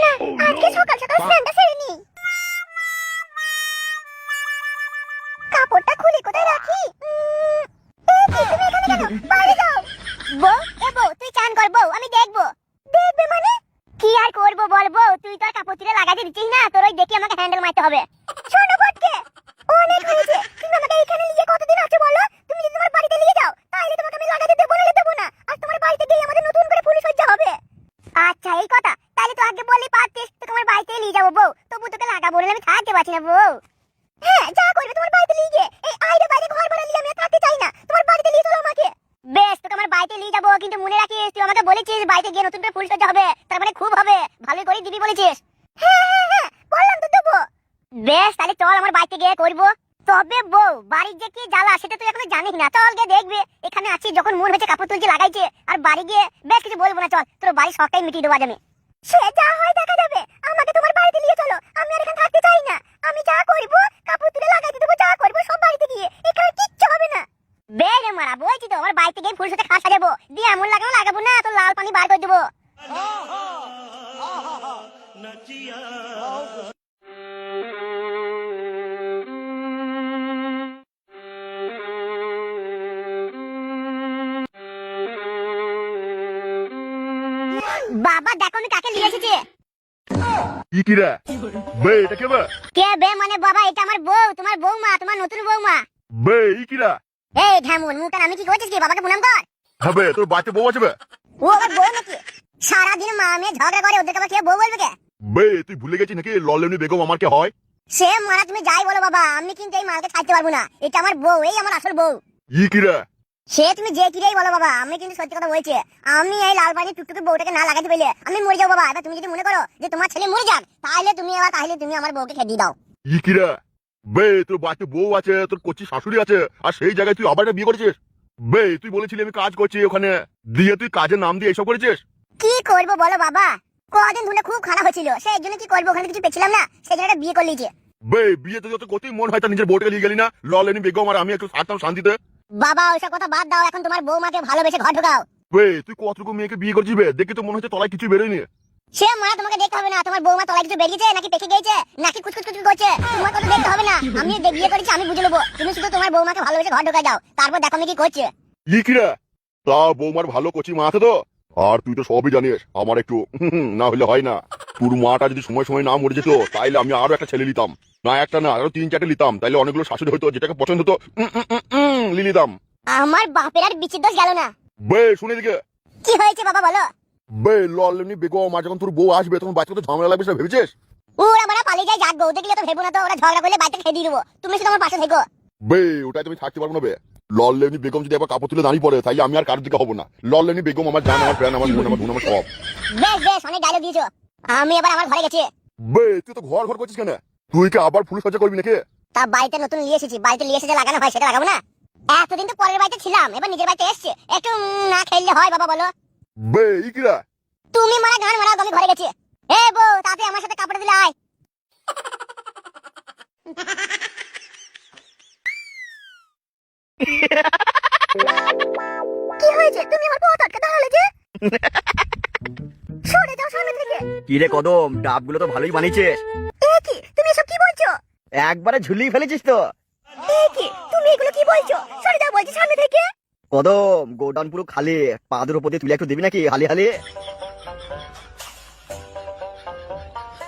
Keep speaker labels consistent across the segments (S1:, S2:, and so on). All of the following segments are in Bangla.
S1: না, আজকে সকাল সকাল স্নানটা সেরে নি। কাপড়টা খুলে কোথায় রাখি? এই কি, তুমি এখানে কেন? বাইরে যাও। বউ, এ বউ, তুই চান কর বউ, আমি দেখবো। দেখবে মানে? কি আর করবো বল বউ, তুই তো আর কাপড় তুলে লাগাতে দিচ্ছিস না, তোর ওই দেখি আমাকে হ্যান্ডেল মারতে হবে। শোনো বটকে, অনেক হয়েছে। তুমি আমাকে এখানে নিয়ে কতদিন আছো বলো? তুমি যদি তোমার বাড়িতে নিয়ে যাও তাহলে তোমাকে আমি লাগাতে দেবো না, দেবো না। আর তোমার বাড়িতে গিয়ে আমাদের নতুন করে ফুল সজ্জা হবে। আচ্ছা এই কথা, তাহলে তো আগে বললেই পারতিস, তো তোমার বাড়িতে নিয়ে যাবো বউ। তবু তোকে লাগাবো না, আমি থাকতে পারছি না বউ। হ্যাঁ, যা করবে তোমার বাড়িতে নিয়ে গিয়ে। এই আইরে বাইরে ঘর ভাড়া নিয়ে আমি আর থাকতে চাই না, তোমার বাড়িতে নিয়ে চলো আমাকে। বেশ, তোকে আমার বাড়িতে নিয়ে যাবো, কিন্তু মনে রাখিস তুই আমাকে বলেছিস বাড়িতে গিয়ে নতুন করে ফুল সজ্জা হবে, তার মানে খুব হবে, ভালোই করে দিবি বলেছিস। হ্যাঁ হ্যাঁ হ্যাঁ, বললাম তো দেবো। বেশ, তাহলে চল আমার বাড়িতে গিয়ে করবো। তবে বউ, বাড়ির যে কি জ্বালা সেটা তুই এখনো জানিস না, চল গিয়ে দেখবে। এখানে আছি যখন মন হয়েছে কাপড় তুলছে লাগাইছে, আর বাড়ি গিয়ে বেশ কিছু বলবো না, চল তোর বাড়ির শখটাই মিটিয়ে দেবো আজ আমি। সে যা হয় দেখা যাবে, আমাকে তোমার বাড়িতে নিয়ে চলো, আমি আর এখানে থাকতে চাই না। আমি যা করবো, কাপড় তুলে লাগাইতে দেবো, যা করবো সব বাড়িতে গিয়ে, এখানে কিচ্ছু হবে না। বেরে মারা, বলছি তো আমার বাড়িতে গিয়ে ফুল সাথে খাস সাজাবো, দিয়ে এমন লাগাবো লাগাবো না তো লাল পানি বার করে দেবো। বাবা দেখো আমি কাকে নিয়ে এসেছি।
S2: কি কি রে বে, এটা কে বে?
S1: কে বে মানে বাবা, এটা আমার বউ, তোমার বৌমা, তোমার নতুন বৌমা।
S2: বে ই কি রে?
S1: এই ঢ্যামুন মুখটা আমি কি করছিস কি, বাবাকে প্রণাম কর।
S2: হ্যাঁ বে, তোর বাড়িতে বউ আছে বে?
S1: ও আবার বউ নাকি? সারাদিন মা মেয়ে ঝগড়া করে, ওদেরকে আবার কে বউ বলবে কে?
S2: বে তুই ভুলে গেছিস নাকি ললেমনি বেগম আমার কে হয়?
S1: সে মারা তুমি যাই বলো বাবা, আমি কিন্তু এই মালকে ছাড়তে পারবো না, এটা আমার বউ, এই আমার আসল বউ।
S2: ই কি রে?
S1: সে তুমি যে কিরেই বলো বাবা, আমি কিন্তু সত্যি কথা বলছি। আমি এই লাল পানি টুকটুকি বউটাকে না লাগাতে পেলে আমি মরে যাবো বাবা। এবার তুমি যদি মনে করো যে তোমার ছেলে মরে যাক, তাহলে তুমি আমার বউকে খেয়ে দিয়ে দাও।
S2: ই কি রে? বে তোর বাড়িতে বউ আছে, তোর কচি শাশুড়ি আছে, আর সেই জায়গায় তুই আবার একটা বিয়ে করেছিস? বে তুই বলেছিলি আমি কাজ করছি ওখানে, দিয়ে তুই কাজের নাম দিয়ে এসব করেছিস?
S1: কি করবো বলো বাবা, কদিন ধরে খুব খারাপ হয়েছিল, সেই জন্য কি করবো, ওখানে কিছু পেছিলাম না, সেই জন্য একটা বিয়ে করে নিয়েছে।
S2: বে বিয়েতে যত গতি মন হয় তা নিজের বউটাকে নিয়ে গেলি না, ললেনি বেগম আর আমি একটু থাকতাম শান্তিতে।
S1: বাবা ওইসব কথা বাদ দাও, এখন তোমার বৌমাকে ভালোবেসে ঘর ঢোকাও।
S2: বে তুই কতটুকু মেয়েকে বিয়ে করছিস বে, দেখে তো মনে হচ্ছে তলায় কিছু বেরোয়নি।
S1: সে মারা তোমাকে দেখতে হবে না, তোমার বৌমা তলায় কিছু বেরিয়েছে নাকি পেকে গেছে নাকি কুচকুচ কুচকুচ করছে, তোমার কথা দেখতে হবে না। আমি বিয়ে করেছি, আমি বুঝে নেবো। তুমি শুধু তোমার বৌমাকে ভালোবেসে ঘর ঢোকা যাও, তারপর দেখো আমি কি করছে।
S2: ই কি রে? তা বৌমার ভালো কচি মা আছে তো? আর তুই তো সবই জানিস, আমার একটু না হলে হয় না। তোর মাটা যদি সময় সময় না মরে যেত তাইলে আমি আরো একটা ছেলে নিতাম, না একটা না আরো 3-4টে নিতাম, তাইলে অনেকগুলো শাশুড়ি হয়তো, যেটাকে পছন্দ হতো লিলিতাম।
S1: আমার বাপের আর বিচির দোষ গেল না।
S2: বে শুনে দিকে,
S1: কি হয়েছে বাবা বলো।
S2: বে ললেমনি বেগম আর যখন তোর বউ আসবে তখন বাচ্চা তো ঝামেলা লাগবে সেটা ভেবেছিস?
S1: ওরা মারা পালিয়ে যায়, যাক বউ দেখলে তো ভেবো না তো, ওরা ঝগড়া করলে বাড়িতে খেয়ে দিয়ে দেবো, তুমি শুধু আমার পাশে থেকো।
S2: বে ওটাই তুমি থাকতে পারবো না বে। ললেমনি বেগম যদি একবার কাপড় তুলে দাঁড়িয়ে পড়ে তাইলে আমি আর কারোর দিকে হবো না। ললেমনি বেগম আমার জান, আমার প্রাণ, আমার মন, আমার ধন, আমার সব।
S1: বেশ বেশ, অনেক ডায়লগ দিয়েছো, আমি এবার আমার ঘরে গেছি।
S2: বে তুই তো ঘর ঘর করছিস কেন? তুই কি আবার ফুল সজ্জা করবি নাকি?
S1: তা বাড়িতে নতুন নিয়ে এসেছি, বাড়িতে নিয়ে এসে যে লাগানো হয় সেটা লাগাবো না? এতদিন তো পরের বাড়িতে ছিলাম, এবার নিজের বাড়িতে এসছে, একটু না খেললে হয় বাবা বলো।
S2: বে ই কি রে?
S1: তুমি মারা গান মারাও, আমি ঘরে গেছি। এ বউ, তাতে আমার সাথে কাপড় দিলে আয়। কি হয়েছে, তুমি আমার পথ আটকে দাঁড়ালে যে? সরে যাও সামনে থেকে।
S3: কি রে কদম, ডাবগুলো তো ভালোই বানিয়েছিস।
S1: এ কি, তুমি এসব কি বলছো?
S3: একবারে ঝুলিয়ে ফেলেছিস তো।
S1: এ কি, তুমি এগুলো কি বলছো? সরে যাও বলছি সামনে থেকে।
S3: কদম, গোডাউন পুরো খালি, পাদের উপর দিয়ে তুলে একটু দিবি নাকি হালি হালি?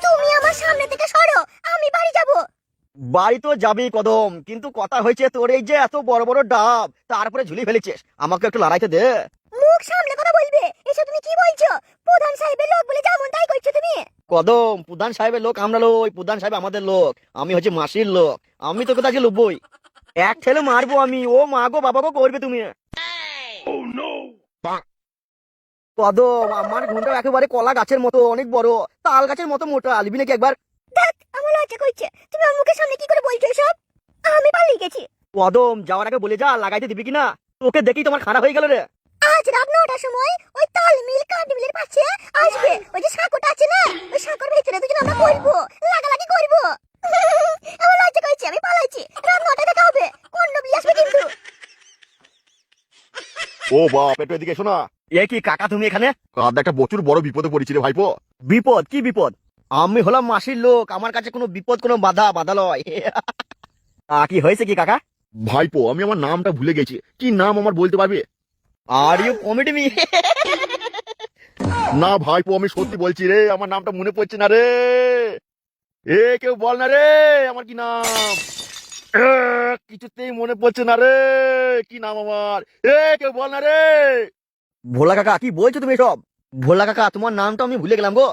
S1: তুমি আমার সামনে থেকে সরো, আমি বাড়ি যাব।
S3: বাড়ি তো যাবি কদম, কিন্তু কথা হয়েছে তোর এই যে এত বড় বড় ডাব তারপরে ঝুলিয়ে ফেলেছিস, আমাকে একটু লড়াইতে দে।
S1: মুখ সামলে কথা বলবে, এসব তুমি কি বলছো? প্রধান সাহেবের লোক বলে যেমন তাই করছো তুমি।
S3: কদম, প্রধান সাহেবের লোক আমরা লই, প্রধান সাহেব আমাদের লোক, আমি হচ্ছে মাসির লোক, আমি তোকে তাকে লুবই। এক ঠেলে মারবো আমি, ও মা গো বাবা গো করবে তুমি। কদম, আমার ঘুমটা একেবারে কলা গাছের মতো অনেক বড়, তাল গাছের মতো মোটা, আলবি নাকি একবার?
S1: দেখ, আমার লজ্জা করছে, তুমি আমার মুখের সামনে কি করে বলছো এসব? আমি পালিয়ে গেছি।
S3: কদম, যাওয়ার আগে বলে যা লাগাইতে দিবি কিনা, তোকে দেখি তোমার খারাপ হয়ে গেল রে।
S1: আজ রাত 9টার সময় ওই তাল মিল কাঠ মিলের পাশে আসবে, ওই যে সাঁকোটা আছে না, ওই সাঁকোর ভিতরে দুজন আমরা বলবো, লাগালাগি করবো। আমার লজ্জা করছে, আমি পালাইছি। রাত 9টায় দেখা হবে, কোন নবী আসবে কিন্তু।
S2: ও বাপ, একটু এদিকে এসো না।
S3: এ কি কাকা তুমি এখানে?
S2: কাঁদা একটা প্রচুর বড় বিপদে পড়েছি রে ভাইপো।
S3: বিপদ? কি বিপদ? আমি হলাম মাসির লোক, আমার কাছে কোনো বিপদ কোনো বাধা লয়। কি হয়েছে কি কাকা?
S2: ভাইপো আমি আমার নামটা ভুলে গেছি, কি নাম আমার বলতে পারবে?
S3: Are you comedy me?
S2: না ভাইপো আমি সত্যি বলছি রে, আমার নামটা মনে পড়ছে না রে। এ কেউ বল না রে আমার কি নাম। কিছুতেই মনে পড়ছে না রে, কি নাম আমার। কেউ বল না রে।
S3: ভোলা কাকা কি বলছো তুমি সব? ভোলা কাকা তোমার নামটা আমি ভুলে গেলাম গো।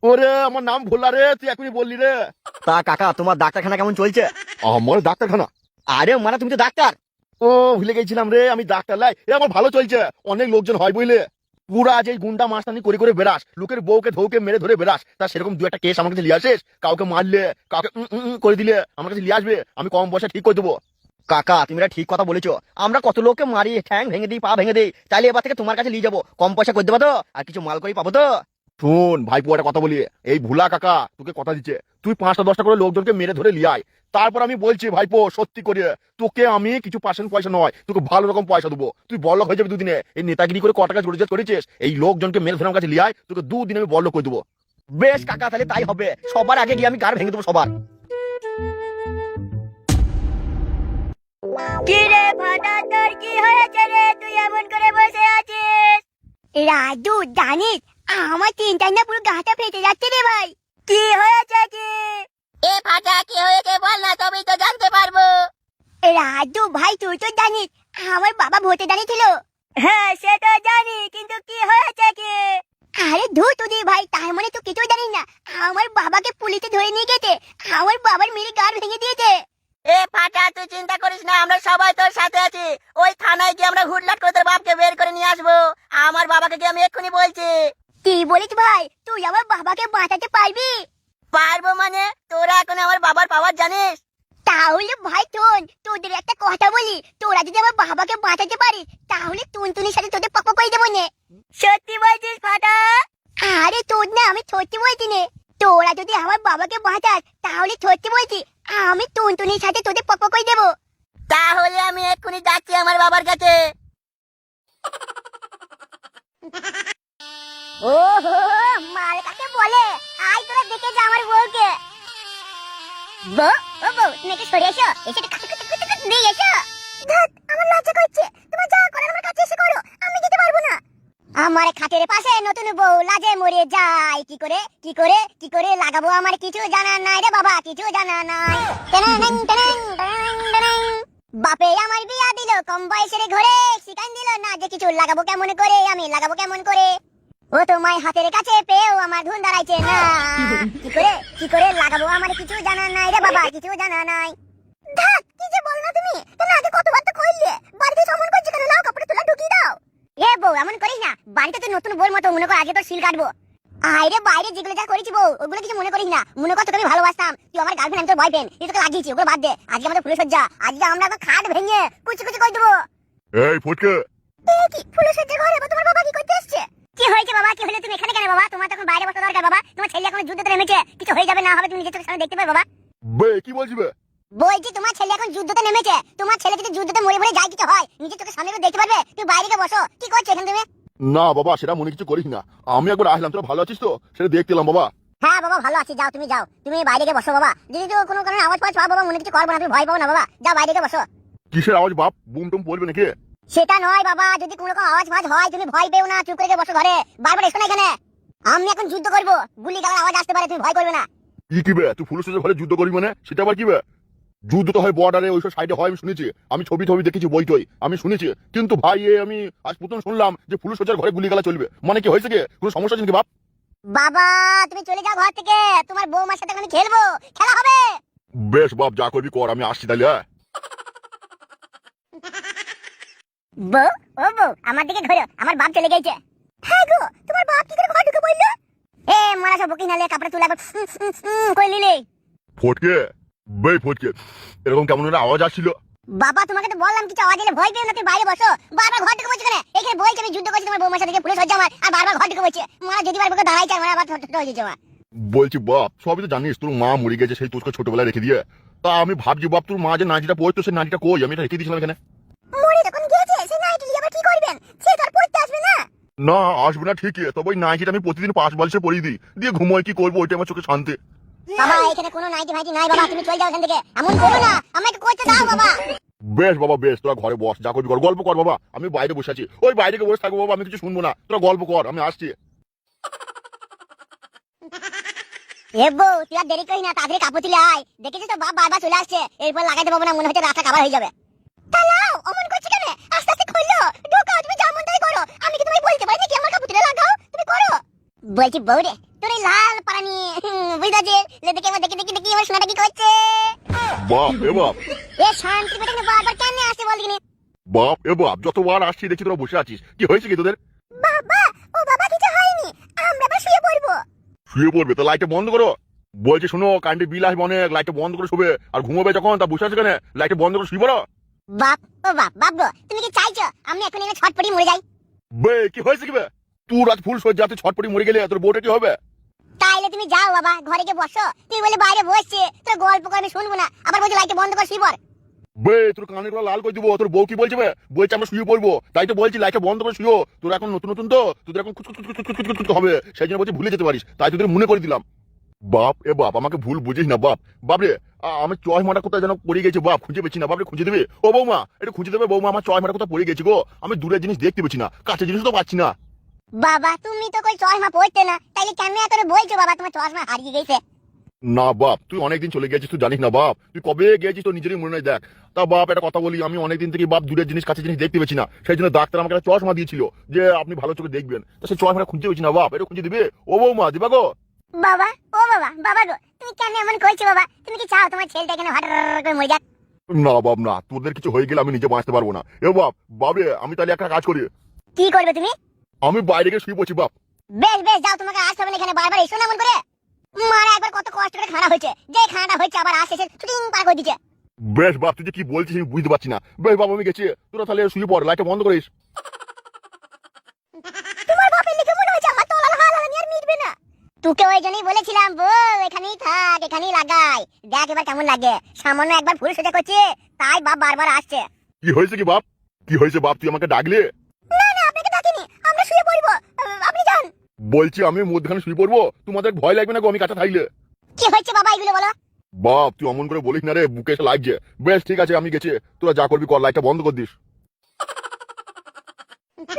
S2: ওরে আমার নাম ভোলা রে, তুই এখনই বললি রে।
S3: তা কাকা তোমার ডাক্তারখানা কেমন চলছে?
S2: আমার ডাক্তারখানা?
S3: আরে মানে তুমি তো ডাক্তার।
S2: ও ভুলে গেছিলাম রে, আমি ডাক্তার লাই। আমার ভালো চলছে, অনেক লোকজন হয় বুঝলে। পুরা যে গুন্ডা মাস্তানি করে করে বেড়াস, লোকের বউকে ধৌকে মেরে ধরে বেড়াস, তা সেরকম দু একটা কেস আমার কাছে নিয়ে আসিস। কাউকে মারলে, কাউকে করে দিলে আমার কাছে নিয়ে আসবে, আমি কম পয়সা ঠিক করে দেবো।
S3: কাকা তুমি এটা ঠিক কথা বলেছো, আমরা কত লোককে মারি, ঠ্যাং ভেঙে দিই, পা ভেঙে দিই, তাইলে এবার থেকে তোমার কাছে নিয়ে যাবো, কম পয়সা করে দেবো তো, আর কিছু মাল করেই পাবো তো।
S2: শোন ভাইপো একটা কথা বলি, এই ভুলা কাকা তোকে কথা দিচ্ছে, তুই 5টা 10টা করে লোকজনকে মেরে ধরে লিয়ে আয়। তারপর আমি বলছি ভাইপো সত্যি করে, তোকে আমি কিছু পার্সেন্ট পয়সা নয়, তোকে ভালো রকম পয়সা দেবো, তুই বড়লোক হয়ে যাবে দুদিনে। এই নেতাগিরি করে কটাকা জড়িয়ে করেছিস, এই লোকজনকে মেরে ধরে আমার কাছে লিয়ে আয়, তোকে 2 দিনে আমি বড়লোক করে দেবো।
S3: বেশ কাকা তাহলে তাই হবে, সবার আগে গিয়ে আমি গাড় ভেঙে দেবো সবার।
S1: কি রে ফাটা, তোর কি হয়েছে রে? তুই এমন করে বসে আছিস? রাজু জানিস আমার চিন্তা না পুরো গাটা ফেটে যাচ্ছে রে ভাই। কি হয়েছে কি? এ ফাটা কি হয়েছে বল না, তবেই তো জানতে পারবো। রাজু ভাই তুই তো জানিস আমার বাবা ভোটে দাঁড়িয়েছিল। হ্যাঁ সেটা জানি, কিন্তু কি হয়েছে কি? আরে ধুতুদি ভাই, তার মানে তুই কিছু জানিস না। আমার বাবাকে পুলিশে ধরে নিয়ে গেছে, আমার বাবার মেরে গাড় ভেঙে দিয়েছে। এ ফাটা তুই চিন্তা করিস না, আমরা সবাই তোর সাথে আছি। ওই থানায় গিয়ে আমরা হুটলাট করে তোর বাপকে বের করে নিয়ে আসবো। আমার বাবাকে গিয়ে আমি এক্ষুনি বলছি। কি বলিস ভাই, তুই আমার বাবাকে বাঁচাতে পারবি? পারবো মানে, তোরা এখন আমার বাবার পাওয়ার জানিস? তাহলে ভাই শোন, তোদের একটা কথা বলি, তোরা যদি আমার বাবাকে বাঁচাতে পারিস তাহলে টুনটুনির সাথে তোদের পাপা করে দেবো নে। সত্যি বলছিস ফাটা? আরে তোর না, আমি সত্যি বলছি নে। তোরা যদি আমার বাবাকে বাঁচাস তাহলে সত্যি বলছি আমি টুনটুনির সাথে তোদের পাপা করে দেবো। তাহলে আমি এক্ষুনি যাচ্ছি আমার বাবার কাছে। ওহো, মাল কাকে বলে? আয় তোরা দেখে যা আমার বউকে। বউ, ও বউ, তুমি একটু সরে এসো, এসে একটু কাছে দিয়ে এসো। ধ্যাৎ, আমার লজ্জা করছে। তোমার যা করার আমার কাছে এসে করো, আমি যেতে পারবো না। আমার খাটের পাশে নতুন বউ লাজে মরে যায়, কি করে কি করে কি করে লাগাবো আমার কিছু জানা নাই রে বাবা, কিছু জানা নাই। টেনেং, টেনেং, টেনেং, টেনেং। বাপে আমার বিয়া দিল কম বয়সের ঘরে, শিখান দিল না যে কিছু লাগাবো কেমন করে, আমি লাগাবো কেমন করে। ও তোমায় হাতের কাছে পেয়েও আমার ধুন দাঁড়াইছে না, কি করে লাগাবো আমার কিছু জানা নাই রে বাবা, কিছু জানা নাই। ধ্যাৎ, কি যে বল না তুমি, কেন আগে কতবার তো কইলে, বাড়িতে সমন করছে কেন, নাও কাপড়ে তোলা ঢুকিয়ে দাও। এ বউ এমন করিস না, বাড়িতে তো নতুন বউর মতো মনে কর আজকে তোর সিল কাটবো। আইরে বাইরে যেগুলো যা করেছি বউ, ওগুলো কিছু মনে করিস না, মনে কর তোকে আমি ভালোবাসতাম, তুই আমার গার্লফ্রেন্ড, আমি তোর বয়ফ্রেন্ড, এই তোকে লাগিয়েছি, ওগুলো বাদ দে। আজকে আমাদের ফুলের সজ্জা, আজকে আমরা একবার খাট ভেঙে কুচি কুচি করে দেবো।
S2: এই ফটকে,
S1: কি ফুলের সজ্জা ঘরে তোমার বাবা কি করতে এসছে? কি হয়েছে বাবা, কি হলো? তুমি এখানে কেন বাবা? তোমার তখন বাইরে বসা দরকার বাবা, তোমার ছেলে এখন যুদ্ধতে নেমেছে, কিছু হয়ে যাবে না হবে তুমি নিজের চোখের সামনে দেখতে পাবে বাবা।
S2: বে কি বলছিস বে?
S1: বলছি তোমার ছেলে এখন যুদ্ধতে নেমেছে, তোমার ছেলে যদি যুদ্ধতে মরে মরে যায় কিছু হয় নিজের চোখের সামনে তো দেখতে পারবে। তুমি বাইরে গিয়ে বসো, কি করছো এখানে তুমি?
S2: না বাবা সেটা মনে কিছু করিস না, আমি একবার আসলাম, তোরা ভালো আছিস তো সেটা দেখতে এলাম বাবা।
S1: হ্যাঁ বাবা ভালো আছি, যাও তুমি যাও, তুমি বাইরে গিয়ে বসো বাবা। যদি তো কোনো কারণে আওয়াজ পাওয়া বাবা মনে কিছু করবো না, তুমি ভয় পাবো না বাবা, যাও বাইরে গিয়ে বসো।
S2: কিসের আওয়াজ বাপ, বুম টুম পড়বে নাকি?
S1: সেটা নয় বাবা, যদি কোনো রকম আওয়াজ ফাজ হয় তুমি ভয় পেও না, চুপ করে গিয়ে বসো ঘরে, বারবার এসো না এখানে। আমি এখন যুদ্ধ করবো, গুলি গালার আওয়াজ আসতে পারে, তুমি ভয় করবে না।
S2: কি বে তুই ফুল সোজা ঘরে যুদ্ধ করবি মানে, সেটা আবার কি বে? যুদ্ধ তো হয় বর্ডারে, ওইসব সাইডে হয়, আমি শুনেছি, আমি ছবি দেখেছি, বই টই আমি শুনেছি, কিন্তু ভাই আমি আজ প্রথম শুনলাম যে ফুল সোজার ঘরে গুলি গালা চলবে, মানে কি হয়েছে কি, কোনো সমস্যা আছে নাকি বাপ?
S1: বাবা তুমি চলে যাও ঘর থেকে, তোমার বৌমার সাথে আমি খেলবো, খেলা হবে।
S2: বেশ বাপ যা করবি কর, আমি আসছি তাহলে।
S1: বউ, ও বউ, আমার দিকে ঘোরো, আমার বাপ চলে গেছে। হ্যাঁ গো, তোমার বাপ কি করে ঘর ঢুকে পড়লো? এ মারা সব বকি নালে কাপড়ে তুলে কই লিলে।
S2: ফটকে, বে ফটকে, এরকম কেমন একটা আওয়াজ আসছিল।
S1: বাবা তোমাকে তো বললাম কিছু আওয়াজ এলে ভয় পেও না, তুমি বাইরে বসো। বারবার ঘর ঢুকে পড়ছে কেন? এখানে বলছি আমি যুদ্ধ করছি তোমার বৌমার সাথে, পুলিশ হচ্ছে আমার, আর বারবার ঘর ঢুকে পড়ছে। মারা যদি বার বকে দাঁড়াইছে, আমার আবার ছোট হয়ে যাচ্ছে আমার।
S2: বলছি বাপ সবই তো জানিস, তোর মা মরে গেছে, সেই তোকে ছোটবেলায় রেখে দিয়ে, তা আমি ভাবছি বাপ তোর মা যে নাইটিটা পড়তো সেই নাইটিটা কই, আমি এটা রেখে দিয়েছিলাম এখানে।
S1: মরে যখন গেছে সেই নাইটি আবার কি করবেন? সে তো আর পড়তে আসবে না।
S2: না আসবে না ঠিকই, তবে ওই নাইটিটা আমি প্রতিদিন 5 বালিশে পরিয়ে দিই, দিয়ে ঘুমোই, কি করবো ওইটা আমার চোখে শান্তি।
S1: বাবা এখানে কোনো নাইটি ফাইটি নাই বাবা, তুমি চলে যাও এখান থেকে, এমন করো না, আমাকে করতে দাও বাবা।
S2: বেশ বাবা বেশ, তোরা ঘরে বস, যা করবি কর, গল্প কর বাবা, আমি বাইরে বসে আছি, ওই বাইরে গিয়ে বসে থাকবো বাবা, আমি কিছু শুনবো না, তোরা গল্প কর, আমি আসছি।
S1: এ বউ তুই আর দেরি করিস না, তাড়াতাড়ি কাপড় তুলে আয়, দেখেছিস তো বাপ বারবার চলে আসছে, এরপর লাগাইতে পারবো না, মনে হচ্ছে রাস্তা খাবার হয়ে যাবে। তালাও অমন করছি কেন, আস্তে আস্তে খুললো, ঢোকাও, তুমি যেমন তাই করো, আমি কি তোমায় বলতে পারি নাকি আমার কাপড় তুলে লাগাও, তুমি করো। বলছি বউ রে, তোর এই লাল পারানি বুঝতে দেখে এবার দেখি দেখি দেখি এবার শোনাটা কি করছে।
S2: বাপ এ বাপ,
S1: এ শান্তি পেটে বারবার কেন আসছে বল দিনি।
S2: বাপ এ বাপ, যতবার আসছি দেখছি তোরা বসে আছিস, কি হয়েছে কি তোদের?
S1: বাবা ও বাবা কিছু হয়নি, আমরা আবার শুয়ে পড়বো।
S2: শুয়ে পড়বে তো লাইটটা বন্ধ করো। বলছি শোনো, কারেন্টে বিল আসবে অনেক, লাইটটা বন্ধ করে শুবে, আর ঘুমোবে যখন তা বসে আছে কেন, লাইটটা বন্ধ করে শুয়ে পড়ো।
S1: বাপ ও বাপ বাপ গো, তুমি কি চাইছো আমি এখন এনে ছটপটি মরে যাই?
S2: বে কি হয়েছে কি বে, তুই রাত ফুল সজ্জা, তুই ছটপটি মরে গেলে তোর বউটা কি হবে?
S1: তাইলে তুমি যাও বাবা, ঘরে গিয়ে বসো, তুমি বলে বাইরে বসছে তোর গল্প করে আমি শুনবো না, আবার বলছো লাইট বন্ধ করে শুয়ে পড়।
S2: বে তোর কানের গুলো লাল করে দিবো, তোর বউ কি বলছে বে, বলছে আমরা শুয়ে পড়বো, তাই তো বলছি লাইটটা বন্ধ করে শুয়ো, তোর এখন নতুন নতুন তো, তোদের এখন কুচকুচ হবে, সেই জন্য বলছি ভুলে যেতে পারিস, তাই তোদের মনে করে দিলাম। বাপ এ বাপ, আমাকে ভুল বুঝিস না বাপ, বাপরে আমি চয় মাটা কোথায় যেন পড়ে গেছে বাপ, খুঁজে পেছি না, বাপরে খুঁজে দেবে, ও বৌমা একটু খুঁজে দেবে বৌমা, আমার চয় মাটা কোথায় পড়ে গেছে গো, আমি দূরের জিনিস দেখতে পেছি না, কাছের জিনিস তো পাচ্ছি না।
S1: বাবা তুমি তো কই চশমা পড়তে না, তাইলে কেন এত বলছো বাবা তোমার চশমা হারিয়ে গেছে?
S2: না বাপ, তুই অনেকদিন চলে গেছিস, তুই জানিস না বাপ, তুই কবে গেছিস তোর নিজেরই মনে নাই দেখ। তা বাপ একটা কথা বলি, আমি অনেকদিন থেকে বাপ দূরের জিনিস কাছের জিনিস দেখতে পেছি না, সেই জন্য ডাক্তার আমাকে একটা চশমা দিয়েছিল যে আপনি ভালো চোখে দেখবেন, তা সেই চশমাটা খুঁজে পেছি না বাপ, এটা খুঁজে দিবে ও বৌমা, দিবা গো।
S1: বাবা ও বাবা বাবা গো, তুমি কেন এমন করছো বাবা, তুমি কি চাও তোমার ছেলেটা এখানে হঠাৎ করে মরে যাক?
S2: না বাপ না, তোদের কিছু হয়ে গেলে আমি নিজে বাঁচতে পারবো না, এ বাপ বাবরে, আমি তাহলে একটা কাজ করি,
S1: কি করবে তুমি?
S2: আমি বাইরে গিয়ে শুয়ে পড়ছি বাপ।
S1: বেশ বেশ যাও, তোমাকে আসতে হবে না এখানে, বারবার এসো না এমন করে, মারা একবার কত কষ্ট করে খানা হয়েছে, যে খানাটা হয়েছে আবার আসে এসে শুটিং পার করে দিচ্ছে।
S2: বেশ বাপ, তুই যে কি বলছিস আমি বুঝতে পারছি না, বেশ বাপ আমি গেছি, তোরা তাহলে শুয়ে পড়, লাইটটা বন্ধ করিস।
S1: তোমার বাপের লিখে মনে হচ্ছে আমার তলার হাল হালানি আর মিটবে না। তোকে ওই জন্যই বলেছিলাম বউ এখানেই থাক, এখানেই লাগাই, দেখ এবার কেমন লাগে, সামান্য একবার ভুল সোজা করছে তাই বাপ বারবার আসছে।
S2: কি হয়েছে কি বাপ, কি হয়েছে বাপ, তুই আমাকে ডাকলে?
S1: না না আপনাকে ডাকিনি, আমরা শুয়ে পড়বো, আপনি যান।
S2: বলছি আমি মধ্যখানে শুয়ে পড়বো, তোমাদের ভয় লাগবে না গো আমি কাছে থাকলে?
S1: কি হচ্ছে বাবা এগুলো বলো?
S2: বাপ তুই অমন করে বলিস না রে, বুকে এসে লাগছে। বেশ ঠিক আছে আমি গেছি, তোরা যা করবি কর, লাইটটা বন্ধ করে দিস।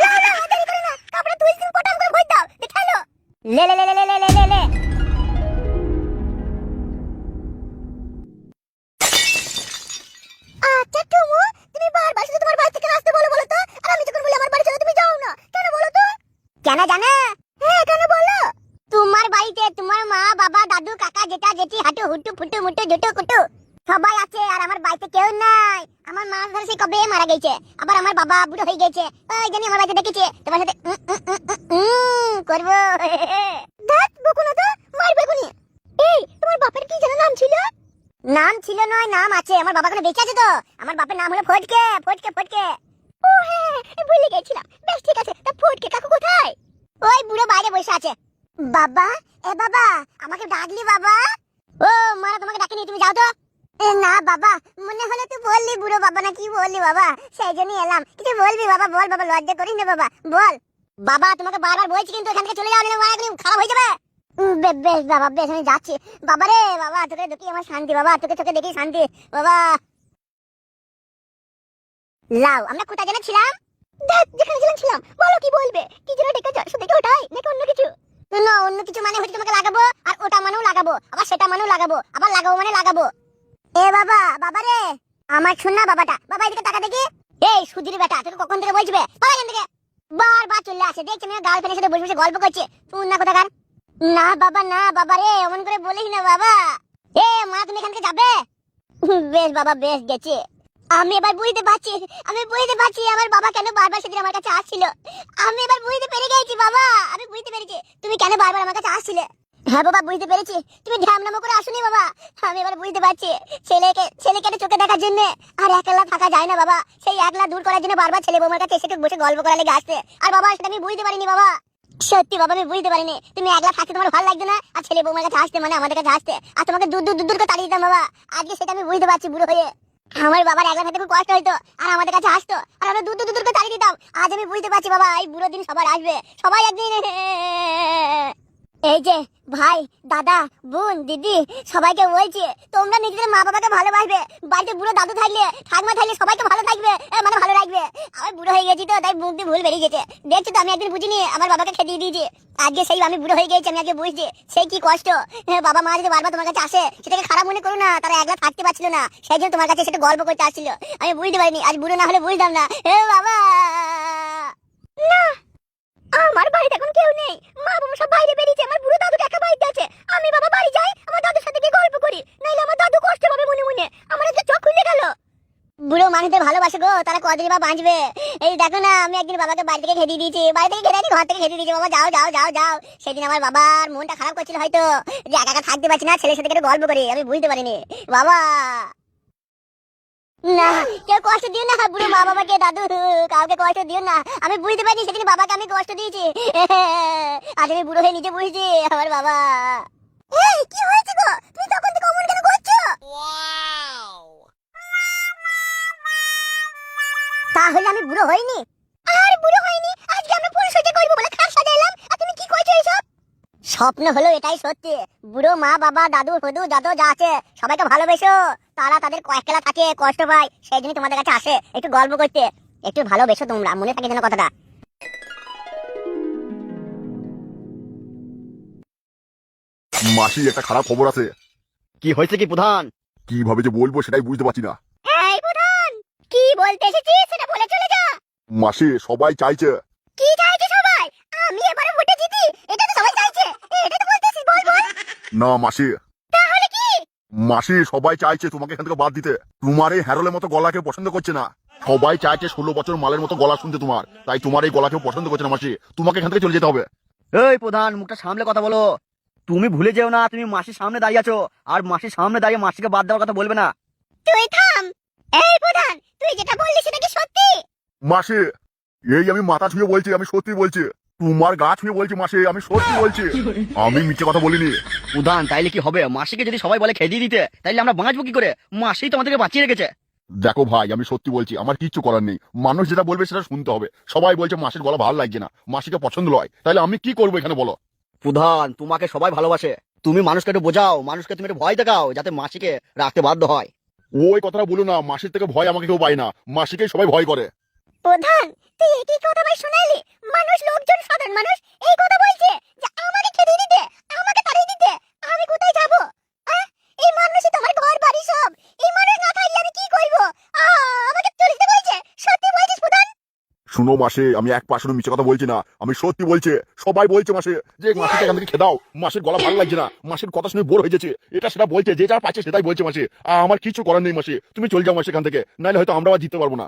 S1: না না দেরি করে না, কাপড়ে তুই সিল পটাম করে ভই দাও, দেখালো লে লে লে লে লে লে লে লে। আচ্ছা টুমু, তুমি বারবার শুধু তোমার বাড়ি থেকে আসতে বলো বলো তো, আর আমি যখন বলি আমার বাড়ি চলো তুমি যাও না কেন বলো তো? কেন জানা? হ্যাঁ কেন বলো? তোমার বাড়িতে তোমার মা বাবা দাদু কাকা জেঠা জেঠি হাঁটু হুটু ফুটু মুটু জুটু কুটু সবাই আছে, আর আমার বাড়িতে কেউ নাই। আমার মা ধরে সে কবে মারা গেছে, আবার আমার বাবা বুড়ো হয়ে গেছে, ওই জন্য আমার বাড়িতে ডেকেছে তোমার সাথে করবো। দেখ বকুনা তো মারবে কোনি। এই তোমার বাপের কি যেন নাম ছিল? নাম ছিল নয়, নাম আছে, আমার বাবা কোনো বেঁচে আছে তো, আমার বাপের নাম হলো ফটকে ফটকে ফটকে। ও হ্যাঁ ভুলে গেছিলাম, বেশ ঠিক আছে, তা ফটকে কাকু কোথায়? ওই বুড়ো বাইরে বসে আছে। বাবা এ বাবা আমাকে ডাকলি বাবা? ও মারা তোমাকে ডাকিনি, তুমি যাও তো। না বাবা, মনে হলো তুই বললি বুড়ো বাবা না কি বললি বাবা, সেই জন্যই এলাম, কিছু বলবি বাবা, বল বাবা, লজ্জা করিস না বাবা, বল। বাবা তোমাকে বারবার বলছি কিন্তু এখান থেকে চলে যাও, না এখনই খারাপ হয়ে যাবে। বেশ বাবা বেশ, আমি যাচ্ছি। বাবা রে বাবা, তোকে দেখি আমার শান্তি বাবা, তোকে চোখে দেখি শান্তি বাবা। লাও আমরা কোথায় যেন ছিলাম? দেখ যেখানে ছিলাম, বলো কি বলবে, কি যেন ডেকেছ, শুধু কি ওটাই নাকি অন্য কিছু? না অন্য কিছু মানে হচ্ছে তোমাকে লাগাবো, আর ওটা মানেও লাগাবো, আবার সেটা মানেও লাগাবো, আবার লাগাবো মানে লাগাবো। এ বাবা বাবা রে আমার শোন না বাবাটা, বাবা এদিকে টাকা দেখি। এই সুধীর বেটা তোকে কখন থেকে বলছি বে, পালা এখান থেকে। বারবার চলে আসে, দেখছি আমি গার্লফ্রেন্ডের সাথে বসে বসে গল্প করছে, তুই না কোথাকার। না বাবা রে এমন করে বলিস না বাবা। এ মা তুমি এখান থেকে যাবে? বেশ বাবা বেশ গেছে, আমি এবার বুঝতে পারছি, আমি বুঝতে পারছি আমার বাবা কেন বারবার সেদিন আমার কাছে আসছিল, আমি এবার বুঝতে পেরে গেছি বাবা, আমি বুঝতে পেরেছি তুমি কেন বারবার আমার কাছে আসছিলে। হ্যাঁ বাবা বুঝতে পেরেছি, তুমি ঢ্যামনামো করে আসুনি বাবা, আমি এবার বুঝতে পারছি ছেলেকে চোখে দেখার জন্য আর একলা থাকা যায় না বাবা, সেই একলা দূর করার জন্য বারবার ছেলে বৌমার কাছে এসে বসে গল্প করা লেগে আসছে, আর বাবা সেটা আমি বুঝতে পারিনি বাবা, সত্যি বাবা আমি বুঝতে পারিনি তুমি একলা থাকতে তোমার ভালো লাগতো না, আর ছেলে বৌমার কাছে আসতে মানে আমাদের কাছে আসতে, আর তোমাকে দূর দূর দূর দূর করে তাড়িয়ে দিতাম বাবা, আজকে সেটা আমি বুঝতে পারছি বুড়ো হয়ে। আমার বাবার একলা খেতে খুব কষ্ট হইতো আর আমাদের কাছে আসতো আর আমরা দূর দূর দূর করে তাড়িয়ে দিতাম। আজ আমি বুঝতে পারছি বাবা, এই বুড়ো দিন সবার আসবে, সবাই একদিন। এই যে ভাই, দাদা, বোন, দিদি, সবাইকে বলছি তোমরা নিজেদের মা বাবাকে ভালোবাসবে। বাড়িতে বুড়ো দাদু থাকলে, ঠাকমা থাকলে সবাইকে ভালো থাকবে, মানে ভালো রাখবে। আমি বুড়ো হয়ে গেছি তো তাই মুখ দিয়ে ভুল বেরিয়ে গেছে। দেখছি তো আমি একদিন বুঝিনি, আমার বাবাকে খেতে দিয়েছি। আজকে সেই আমি বুড়ো হয়ে গেছি, আমি আজকে বুঝছি সেই কি কষ্ট। বাবা মা যদি বারবার তোমার কাছে আসে সেটাকে খারাপ মনে করো না, তারা একলা থাকতে পারছিল না, সেই জন্য তোমার কাছে সেটা গল্প করতে আসছিল। আমি বুঝতে পারিনি, আজ বুড়ো না হলে বুঝতাম না। বাবা না, আমার বাড়িতে এখন কেউ নেই, মা বাবা সব বাইরে বেরিয়েছে, আমার বুড়ো দাদু একা বাড়িতে আছে। আমি বাবা বাড়ি যাই, আমার দাদুর সাথে গিয়ে গল্প করি, নাইলে আমার দাদু কষ্ট পাবে মনে মনে। আমার একটা চোখ খুলে গেল। বুড়ো মানুষদের ভালোবাসে গো, তারা কদিন বা বাঁচবে। এই দেখো না, আমি একদিন বাবাকে বাড়ি থেকে খেতে দিয়েছি, বাড়ি থেকে খেতে ঘর থেকে খেতে দিয়েছি। বাবা যাও যাও যাও যাও। সেদিন আমার বাবার মনটা খারাপ করছিল হয়তো, যে একা একা থাকতে পারছি না, ছেলের সাথে একটু গল্প করি। আমি বুঝতে পারিনি বাবা। না, কেউ কষ্ট দিও না বুড়ো মা বাবাকে, দাদু কাউকে কষ্ট দিও না। আমি বুঝতে পারিনি সেদিন বাবাকে আমি কষ্ট দিয়েছি। আজ আমি বুড়ো হয়ে নিজে বুঝছি আমার বাবা। এই কি হয়েছে গো, তুমি তখন থেকে অমন কেন করছো? তাহলে আমি বুড়ো হইনি? আর বুড়ো হইনি, আজকে আমরা ফুল সজ্জা করব বলে খাট সাজাইলাম, আর তুমি কি কইছো এইসব? স্বপ্ন হলো এটাই সত্যি। বুড়ো মা বাবা, দাদু ফদু যত যা আছে সবাইকে ভালোবেসো। তারা তাদের কয়েকলা থাকে, কষ্ট পায়, সেই জন্য তোমাদের কাছে আসে একটু গল্প করতে। একটু ভালোবেসো তোমরা, মনে থাকে যেন কথাটা।
S2: মাসি, একটা খারাপ খবর আছে।
S3: কি হয়েছে কি প্রধান?
S2: কিভাবে যে বলবো সেটাই বুঝতে পারছি না।
S1: এই প্রধান, কি বলতে এসেছিস সেটা বলে চলে যা।
S2: মাসি, সবাই চাইছে।
S1: কি চাইছে সবাই? আমি এবারে ভোটে জিতি, এটা তো সবাই চাইছে, এটা তো বলতেছিস, বল বল।
S2: না মাসি।
S1: তাহলে কি?
S2: মাসি, সবাই চাইছে তোমাকে এখান থেকে বাদ দিতে। তোমার এই হ্যারোলের মতো গলা কেউ পছন্দ করছে না। সবাই চাইছে 16 বছর মালের মতো গলা শুনতে তোমার, তাই তোমার এই গলা কেউ পছন্দ করছে না মাসি। তোমাকে এখান থেকে চলে যেতে হবে।
S3: এই প্রধান, মুখটা সামলে কথা বলো। তুমি ভুলে যেও না, তুমি মাসির সামনে দাঁড়িয়ে আছো, আর মাসির সামনে দাঁড়িয়ে মাসিকে বাদ দেওয়ার কথা বলবে না।
S1: তুই থাম। এই প্রধান, তুই যেটা বললি সেটা কি সত্যি?
S2: মাসি, এই আমি মাথা ছুঁয়ে বলছি, আমি সত্যি বলছি। তোমার গা ছুঁয়ে বলছি মাসি, আমি সত্যি বলছি। আমি মিথ্যে কথা বলিনি।
S3: প্রধান, তাইলে কি হবে? মাসিকে যদি সবাই বলে খেয়ে দিতে, তাইলে আমরা বাঁচবো কি করে? মাসি তো আমাদেরকে বাঁচিয়ে রেখেছে।
S2: দেখো ভাই, আমি সত্যি বলছি, আমার কিচ্ছু করার নেই। মানুষ যেটা বলবে সেটা শুনতে হবে। সবাই বলছে মাসির গলা ভালো লাগছে না, মাসিকে পছন্দ নয়, তাহলে আমি কি করবো এখানে বলো?
S3: প্রধান, তোমাকে সবাই ভালোবাসে, তুমি মানুষকে একটু বোঝাও, মানুষকে তুমি একটু ভয় দেখাও, যাতে মাসিকে রাখতে বাধ্য হয়।
S2: ওই কথাটা বলো না, মাসির থেকে ভয় আমাকে কেউ পায় না, মাসিকেই সবাই ভয় করে।
S1: প্রধান, তুই কি কথা ভাই শোনালি? মানুষ, লোকজন, সাধারণ মানুষ এই কথা বলছে যে আমাকে খেতে দিতে, আমাকে তাড়িয়ে দিতে। আমি কোথায় যাব? এই মানুষই তো আমার ঘর বাড়ি সব। এই মানুষ না থাকলে আমি কি করব? আমাকে চলে যেতে বলছে। সত্যি বলছিস প্রধান?
S2: শুনো মাসে, আমি এক পার্সেন্ট মিথ্যে কথা বলছি না, আমি সত্যি বলছি। সবাই বলছে মাসে যে মাসিকে এখান থেকে খেয়ে দাও, মাসির গলা ভালো লাগছে না, মাসির কথা শুনে বোর হয়ে যাচ্ছে, এটা সেটা বলছে, যে যা পাচ্ছে সেটাই বলছে মাসে। আমার কিছু করার নেই মাসে, তুমি চলে যাও মাসে এখান থেকে, নাহলে হয়তো আমরা আর জিততে পারবো না।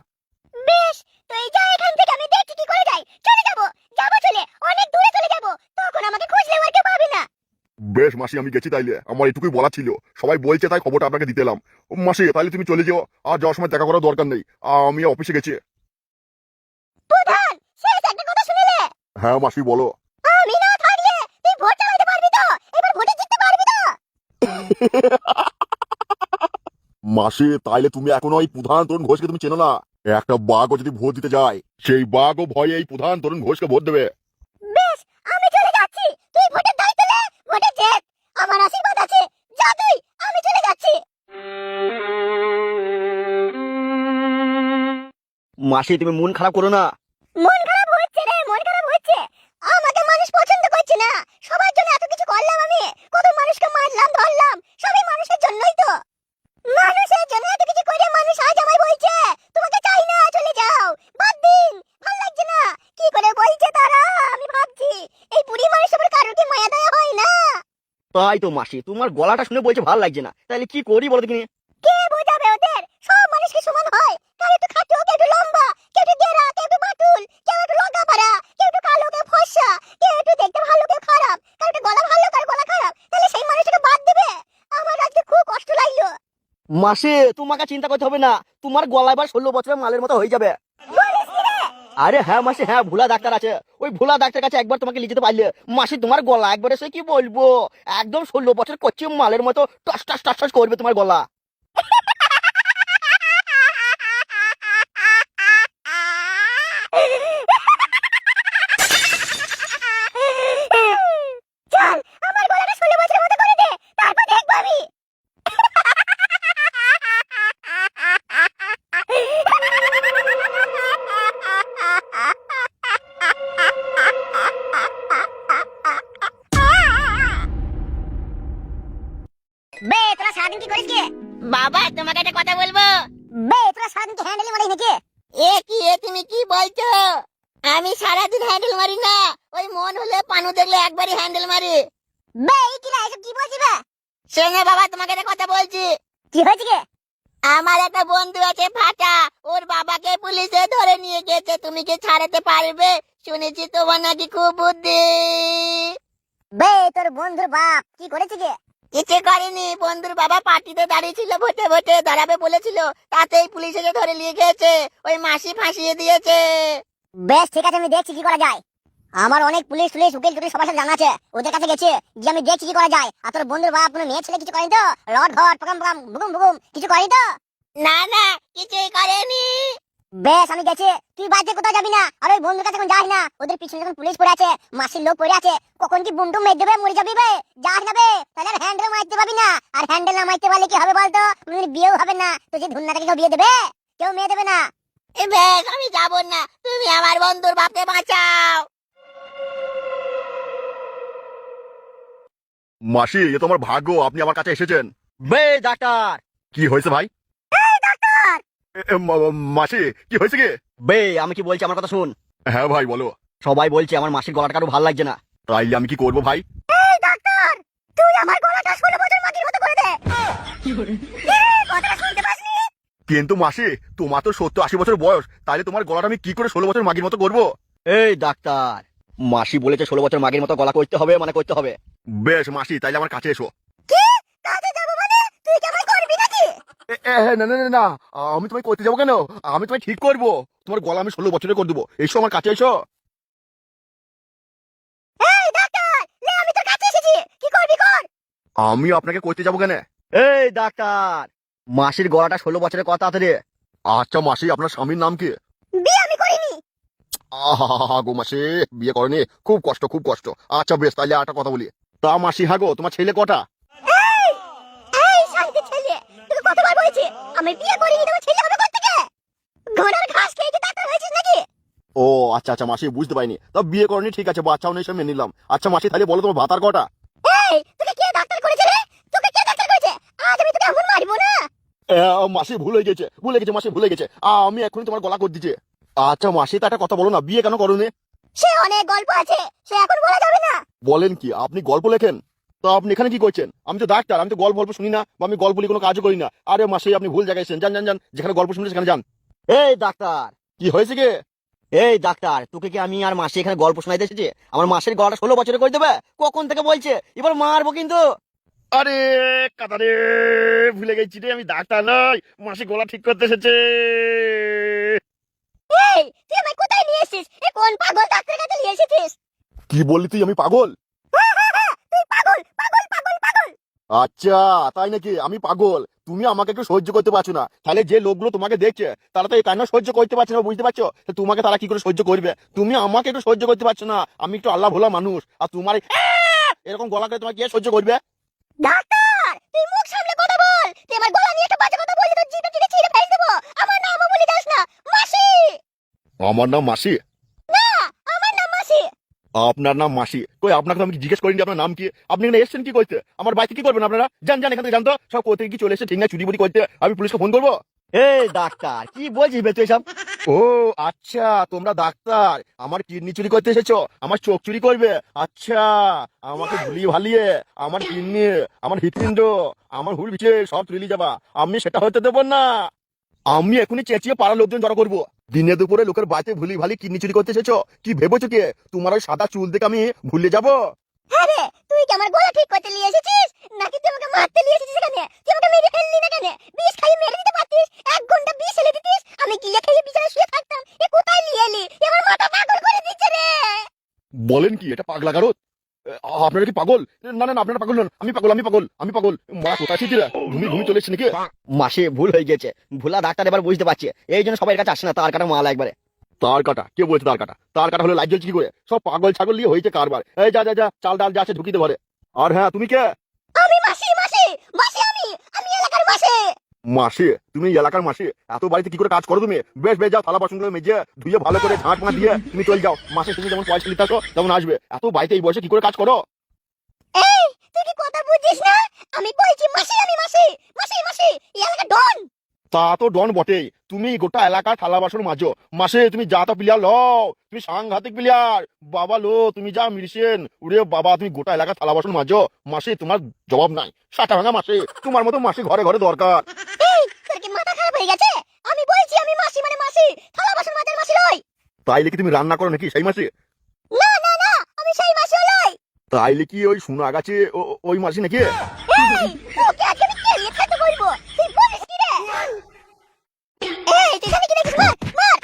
S1: বেশ, তুই যা এখান থেকে, আমি দেখছি কি করে যাই। চলে যাব, যাব চলে, অনেক দূরে চলে যাব, তখন আমাকে খুঁজলে আর কেউ পাবে না।
S2: বেশ মাসি, আমি গেছি তাইলে, আমার এটুকুই বলা ছিল। সবাই বলছে তাই খবরটা আপনাকে দিতে এলাম। মাসি, তাইলে তুমি চলে যাও, আর যাওয়ার সময় দেখা করার দরকার নেই, আমি অফিসে গেছি।
S1: প্রধান, শেষ একটা কথা শুনলে?
S2: হ্যাঁ মাসি, বলো।
S1: আমি না থাকলে তুই ভোট চালাতে পারবি তো? এবার ভোটে জিততে পারবি তো?
S2: মাসি, তাইলে তুমি এখনো ওই প্রধান তরুণ ঘোষকে তুমি চেনো না? একটা বাঘও যদি ভোট দিতে যায়, সেই বাঘও ভয়ে এই প্রধান তরুণ ঘোষকে ভোট দেবে।
S1: বেশ, আমি চলে যাচ্ছি। তুই ভোটের দায়িত্ব নে, ভোটে জেত, আমার আশীর্বাদ আছে। যা তুই, আমি চলে যাচ্ছি।
S3: মাসি, তুমি মন খারাপ করো না।
S1: মন খারাপ হচ্ছে রে, মন খারাপ হচ্ছে। আমাকে মানুষ পছন্দ করছে না। সবার জন্য এত কিছু করলাম আমি, কত মানুষকে মারলাম, ধরলাম, সবই মানুষের জন্যই তো। মানুষের জন্য এত কিছু করে মানুষ আজ আমায় বলছে তোমাকে চাই না, চলে যাও, বাদ দিন, ভালো লাগছে না। কি করে বলছে তারা, আমি ভাবছি এই বুড়ি মানুষের উপর কারোর কি মায়া দয়া হয় না?
S3: তাই তো মাসি, তোমার গলাটা শুনে বলছে ভালো লাগছে না, তাহলে কি করি বলো দেখিনি?
S1: কে বোঝাবে ওদের? সব মানুষ কি সমান হয়? কেউ একটু খাটো, কেউ একটু লম্বা, কেউ একটু গেরা, কেউ একটু বাটুল, কেউ একটু রোগাপাড়া, কেউ একটু কালো, কেউ ফর্সা, কেউ একটু দেখতে ভালো, কেউ খারাপ, কারো একটু গলা ভালো, কারো গলা খারাপ, তাহলে সেই মানুষটাকে বাদ দেবে? আমার আজকে খুব কষ্ট লাগলো।
S3: মাসি, তোমাকে চিন্তা করতে হবে না, তোমার গলা এবার 16 বছরের মালের মতো হয়ে যাবে।
S1: বলিস কি রে?
S3: আরে হ্যাঁ মাসি, হ্যাঁ, ভোলা ডাক্তার আছে, ওই ভোলা ডাক্তার কাছে একবার তোমাকে নিয়ে যেতে পারলে মাসি, তোমার গলা একবারে সে কি বলবো, একদম 16 বছর কচ্ছি মালের মতো টস টস টস টস করবে তোমার গলা।
S1: বে তোরা সারাদিন কি করিস কি?
S4: বাবা তোমাকে একটা কথা বলবো।
S1: বে তোরা সারাদিন কি হ্যান্ডেল মারিস নাকি?
S4: তুমি কি বলছো? আমি সারাদিন হ্যান্ডেল মারি না, ওই মন হলে পানু দেখলে একবারই হ্যান্ডেল মারি।
S1: বে এই কি না এসব কি বলছিস বে?
S4: শোনো বাবা, তোমাকে একটা কথা বলছি।
S1: কি হয়েছে কি?
S4: আমার একটা বন্ধু আছে ফাটা, ওর বাবাকে পুলিশে ধরে নিয়ে গেছে, তুমি কি ছাড়াতে পারবে? শুনেছি তোমার নাকি খুব বুদ্ধি।
S1: বে তোর বন্ধুর বাপ কি করেছে কি?
S4: কিছু করেনি, বন্ধুর বাবা পার্টিতে দাঁড়িয়ে ছিল, ভোটে ভোটে দাঁড়াবে বলেছিল, তাতেই পুলিশ এসে ধরে নিয়ে গেছে, ওই মাসি ফাঁসিয়ে দিয়েছে।
S1: বেশ ঠিক আছে, আমি দেখছি কি করা যায়। আমার অনেক পুলিশ উকিল টুকিল সবার সাথে জানা আছে, ওদের কাছে গেছে যে আমি দেখছি কি করা যায়। আর তোর বন্ধুর বাপ কোনো মেয়ে ছেলে কিছু করেনি তো? রড ঘট পকাম পকাম বুকুম বুকুম কিছু করেনি তো?
S4: না না, কিছুই করেনি।
S1: বেশ আমি গেছি, তুই বাড়িতে কোথাও যাবি না, আর ওই বন্ধুর কাছে এখন যাস না। ওদের পিছনে যখন পুলিশ পড়ে আছে, মাসির লোক পড়ে আছে, কখন কি বুম টুম মেরে দেবে, মরে যাবি বে। যাস না বে, তাহলে আর হ্যান্ডেল মারতে পারবি না। আর হ্যান্ডেল না মারতে পারলে কি হবে বলতো? বিয়েও হবে না, তো যে ধুন্নাটাকে কেউ বিয়ে দেবে? কেউ মেয়ে দেবে না।
S4: বেশ আমি যাবো না, তুমি আমার বন্ধুর বাপকে বাঁচাও।
S2: মাসি এ তো আমার ভাগ্য, আপনি আমার কাছে এসেছেন।
S3: বে ডাক্তার।
S2: কি হয়েছে ভাই? মাসি কি হয়েছে কি?
S3: বে আমি কি বলছি আমার কথা শুন।
S2: হ্যাঁ ভাই বলো।
S3: সবাই বলছে আমার মাসির গলাটা কারো ভালো লাগছে না।
S2: তাইলে আমি কি করবো ভাই?
S1: এই ডাক্তার, তুই আমার গলাটা 16 বছর মাটির মতো করে দে। কথাটা শুনতে পাসনি?
S2: কিন্তু মাসি তোমার তো 70-80 বছর বয়স, তাইলে তোমার গলাটা আমি কি করে 16 বছর মাগির মতো করবো?
S3: এই ডাক্তার, মাসি বলেছে 16 বছর মাগের মতো গলা করতে হবে, মানে করতে হবে।
S2: বেশ মাসি তাইলে আমার কাছে এসো।
S1: কি কাজে যাব মানে? তুই কি আমায় করবি নাকি?
S2: না না না না, আমি তোমায় করতে যাবো কেন? আমি তোমায় ঠিক করবো, তোমার গলা আমি 16 বছরে করে দেবো। এসো আমার কাছে এসো।
S1: এই ডাক্তার, লে আমি তোর কাছে এসেছি, কি করবি কর।
S2: আমি আপনাকে করতে যাবো কেন?
S3: এই ডাক্তার, মাসির গলাটা 16 বছরের কথা আছে রে।
S2: আচ্ছা মাসি আপনার স্বামীর নাম কি?
S1: বিয়ে আমি করিনি।
S2: আহা গো মাসি, বিয়ে করেনি? খুব কষ্ট খুব কষ্ট। আচ্ছা বেশ তাইলে একটা কথা বলি, তা মাসি হাগো তোমার ছেলে কটা?
S1: এই এই শান্তি ছেলে, তোকে কতবার বলেছি আমি বিয়ে করিনি, তোমার ছেলে হবে কোত্থেকে? ঘোড়ার ঘাস খেয়ে কি ডাক্তার হয়েছিস নাকি?
S2: ও আচ্ছা আচ্ছা মাসি বুঝতে পারিনি, তা বিয়ে করেনি ঠিক আছে, বাচ্চাও নেই সে মেনে নিলাম। আচ্ছা মাসি তাহলে বলো তোমার ভাতার কটা?
S1: এই তোকে কে ডাক্তার করেছে রে? তোকে কে ডাক্তার করেছে? আজ আমি তোকে এমন মারবো না।
S2: মাসি ভুলে গেছে মাসি ভুলে গেছে, আমি এখনই তোমার গলা করে দিচ্ছে। আচ্ছা মাসি তা একটা কথা বলো না, বিয়ে কেন করোনি?
S1: সে অনেক গল্প আছে, সে এখন বলা যাবে না।
S2: বলেন কি আপনি গল্প লেখেন? তো আপনি এখানে কি করছেন? আমি তো ডাক্তার, আমি তো গল্প শুনি না, বা আমি গল্প নিয়ে কোনো কাজও করি না। আরে মাসি আপনি ভুল জায়গায় এসেছেন, যান যান যান, যেখানে গল্প শুনতে সেখানে যান।
S3: এই ডাক্তার,
S2: কি হয়েছে কি?
S3: এই ডাক্তার, তোকে কি আমি আর মাসি এখানে গল্প শোনাইতে এসেছি? আমার মাসির গলাটা 16 বছরে করে দেবে? কখন থেকে বলছে, এবার মারবো কিন্তু।
S2: আরে কাতারে ভুলে গেছি রে, আমি ডাক্তার নই, মাসি গলা ঠিক করতে এসেছে।
S1: এই তুই আমায় কোথায় নিয়ে এসেছিস? এ কোন পাগল ডাক্তারের কাছে নিয়ে এসেছিস?
S2: কি বললি তুই? আমি পাগল?
S1: তুই পাগল পাগল পাগল পাগল।
S2: আচ্ছা তাই নাকি, আমি পাগল? তুমি আমাকে একটু সহ্য করতে পারছো না, তাহলে যে লোকগুলো তোমাকে দেখছে তারা তো এই কান্না সহ্য করতে পারছে না, বুঝতে পারছো? তো তোমাকে তারা কি করে সহ্য করবে? তুমি আমাকে একটু সহ্য করতে পারছো না, আমি একটু আল্লাহ ভোলা মানুষ, আর তোমার এরকম গলা করে তোমাকে কে সহ্য করবে?
S1: ডাক্তার তুই মুখ সামলে কথা বল, তুই আমার গলা নিয়ে একটা বাজে কথা বললি তো জিভে টিপে ছিঁড়ে ফেলে দেবো। আমার নামও বলে দাস না। মাসি।
S2: আমার নাম মাসি?
S1: না, আমার নাম মাসি।
S2: আপনার নাম মাসি? কই আপনাকে তো আমি জিজ্ঞেস করিনি আপনার নাম কি, আপনি এখানে এসেছেন কি করতে? আমার বাড়িতে কি করবেন আপনারা? যান যান এখান থেকে, জানতো সব কোথা থেকে কি চলে এসে ঠিক না চুরি বুড়ি করতে, আমি পুলিশকে ফোন করবো।
S3: এই ডাক্তার, কি বলছিস বে তুই সব?
S2: ও আচ্ছা তোমরা ডাক্তার, আমার কিডনি চুরি করতে এসেছো, আমার চোখ চুরি করবে? আচ্ছা আমাকে ভুলিয়ে ভালিয়ে আমার কিডনি, আমার হৃৎপিণ্ড, আমার হুল বিছে সব চুরি যাবা, আমি সেটা হতে দেবো না। আমি এখনই চেঁচিয়ে পাড়ার লোকজন জড়ো করবো। দিনে দুপুরে লোকের বাড়িতে ভুলি ভালি কিডনি চুরি করতে এসেছো, কি ভেবেছো কে? তোমার ওই সাদা চুল দেখে আমি ভুলে যাবো?
S1: হ্যাঁ রে, তুই কি আমার গলা ঠিক করতে নিয়ে এসেছিস নাকি তুই আমাকে মারতে নিয়ে এসেছিস? এখানে তুই আমাকে মেরে ফেললি না কেন? বিষ খাইয়ে মেরে দিতে পারতিস, 1 ঘন্টা বিষ এলে দিতিস, আমি গিলে খেয়ে বিছানায় শুয়ে থাকতাম। এ কোথায় নিয়ে এলি? এ আমার মাথা পাগল করে দিচ্ছে রে।
S2: বলেন কি এটা পাগলা গারদ? আপনারা কি পাগল? না না না, আপনারা পাগল নন, আমি পাগল আমি পাগল আমি পাগল। মা কোথায় ছিটিরা, ঘুমি ঘুমি চলে এসছে নাকি?
S3: মাসি ভুল হয়ে গেছে, ভুলা ডাক্তার এবার বুঝতে পারছে, এই জন্য সবাই কাছে আসে না, তার কাটা মাল একবারে।
S2: তার কাটা? কে বলছে তার কাটা? তার কাটা হলে লাইট জ্বলছে কি করে? সব পাগল ছাগল নিয়ে হয়েছে কারবার। এই যা যা যা, চাল ডাল যা আছে ঢুকিতে পারে। আর হ্যাঁ তুমি কে?
S1: আমি মাসি মাসি মাসি, আমি এলাকার মাসি।
S2: মাসি? তুমি এই এলাকার মাসি? এত বাড়িতে কি করে কাজ করো তুমি? বেশ বেশ যাও, থালা বাসনগুলো মেজে ধুয়ে ভালো করে ঝাঁট মা দিয়ে তুমি চলে যাও। মাসে তুমি যেমন পয়সা নিতে আসো তেমন আসবে, এত বাড়িতে এই বয়সে কি করে কাজ করো?
S1: এই তুই কি কথা বুঝিস না? আমি বলছি মাসি
S2: তা তো ডন বটেই, তুমি গোটা এলাকার থালা বাসন মাজো, মাসে তুমি যা তা প্লেয়ার লও, তুমি সাংঘাতিক প্লেয়ার বাবা লো, তুমি যা মিরছেন ওরে বাবা, তুমি গোটা এলাকার থালা বাসন মাজো, মাসে তোমার জবাব নাই, সাটা ভাঙা মাসে, তোমার মতো মাসি ঘরে ঘরে দরকার।
S1: এই তোর কি মাথা খারাপ হয়ে গেছে? আমি বলছি আমি মাসি মানে মাসি, থালা বাসন মাজার মাসি লই।
S2: তাইলে কি তুমি রান্না করো নাকি সেই মাসে?
S1: না না না, আমি সেই মাসি লই।
S2: তাইলে কি ওই সোনা গাছে ওই মাসি নাকি?
S1: এই তোকে আজকে আমি কেলিয়ে খেতে বলবো, তুই বলিস কি রে? এই তুই জানি কি দেখিস? মার মার।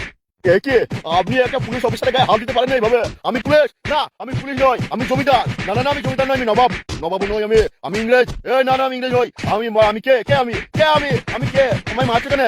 S2: একে আপনি একটা পুলিশ অফিসারের গায়ে হাত দিতে পারেন না এইভাবে। আমি পুলিশ না, আমি পুলিশ নয়, আমি জমিদার। না না না, আমি জমিদার নয়, আমি নবাব। নবাব নই আমি, আমি ইংরেজ। এই না না, আমি ইংরেজ নই। আমি কে কে আমি কে আমি আমি কে? আমায় মারছো কেন?